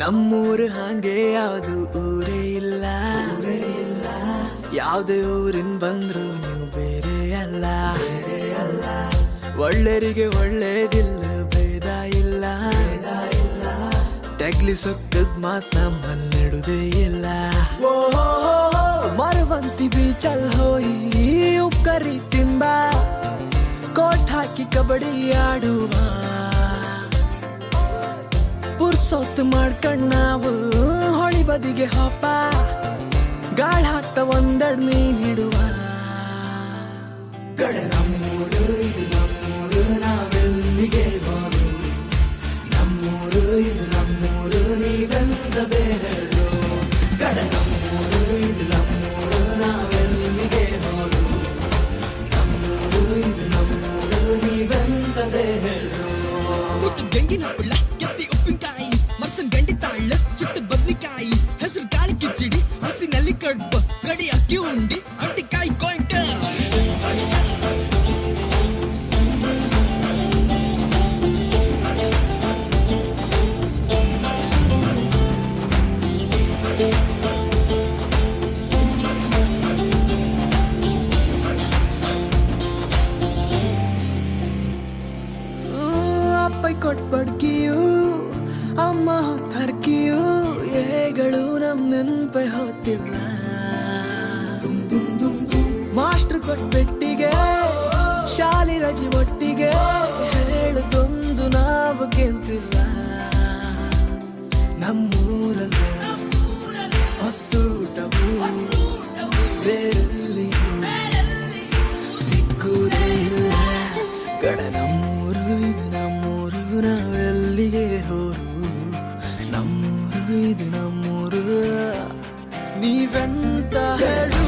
ನಮ್ಮೂರು ಹಾಗೆ ಯಾವುದು ಊರೇ ಇಲ್ಲ, ಯಾವುದೇ ಊರಿನ ಬಂದ್ರು ನೀವು ಬೇರೆ ಅಲ್ಲ. ಒಳ್ಳೆರಿಗೆ ಒಳ್ಳೇದಿಲ್ಲ, ಭೇದ ಇಲ್ಲ. ತಗ್ಲಿ ಸೊಕ್ಕದ್ ಮಾತ್ ನಮ್ಮಲ್ಲಿಡುದೇ ಇಲ್ಲ. ಮರವಂತಿ ಬೀಚಲ್ ಹೋಯಿ ಉಕ್ಕರಿ ತಿಂಬ, ಕೋಟ್ ಹಾಕಿ ಕಬಡ್ಡಿ ಆಡುವ. ಪುರ್ಸೊತ್ತು ಮಾಡ್ಕೊಂಡ್ ನಾವು ಹೊಳಿ ಬದಿಗೆ ಹೋಪ, ಗಾಳ್ ಹಾಕ್ತ ಒಂದೆರಡು ಮೀನ್ ಹಿಡುವ. ಕಡೆ ನಮ್ಮೂರು ಇದು ನಮ್ಮೂರು, ನಾವೆಲ್ಲಿಗೆ ಹೋರು. ನಮ್ಮೂರು ಇದು ನಮ್ಮೂರು, ನೀವೆಂದ ಬೇರೆರು. ಕಡೆ ನಮ್ಮೂರು ಇದು ನಮ್ಮೂರು, ನಾವೆಲ್ಲಿಗೆ ಹೋರು. ನಮ್ಮೂರು ಇದು ನಮ್ಮೂರು, ನೀವೆಂದ ಬೇರೆರು. ಗಂಡಿನ ಹುಳ್ಳ ಕೆತ್ತಿ ಉಪ್ಪಿನಕಾಯಿ, ಮರ್ಸನ್ ಗಂಡಿ ತಾಳ್ಳ ಸುಟ್ಟು ಬದ್ನಿಕಾಯಿ, ಹೆಸರು ಕಾಳಿ ಕಿಚಡಿ, ಹಸಿನಲ್ಲಿ ಕಡ್ಬು, ಗಡಿ ಅಕ್ಕಿ ಉಂಡಿ, ಅಂಟಿಕಾಯಿ ಕೊಯ್ಟ. ಅಪ್ಪೈ ಕೊಟ್ಬಡ್ಕಿಯು, ಅಮ್ಮ ಹೊತ್ತರ್ಕಿಯು, ಏಗಳು ನಮ್ ನೆನ್ಪೆ ಹೊತ್ತಿಲ್ಲ. ಮಾಸ್ಟ್ರು ಕೊಟ್ಬೆಟ್ಟಿಗೆ, ಶಾಲೆ ರಜೆ ಒಟ್ಟಿಗೆ, ಹೇಳುದೊಂದು ನಾವು ಗೆಂತಿಲ್ಲ. ನಮ್ಮೂರಲ್ಲ ಹೊಸ್ತೂಟವು ಬೇರೆಲ್ಲಿ ಸಿಕ್ಕುವುದೇ ಇಲ್ಲ. ಗಡ ನಮ್ಮೂರು ಇದು ನಮ್ಮೂರು, ನಾವೆಲ್ಲಿಗೆ ಹೋರು. ನಮ್ಮೂರು ಇದು ನಮ್ಮೂರು, ನೀವೆಂತ ಹೇಳು.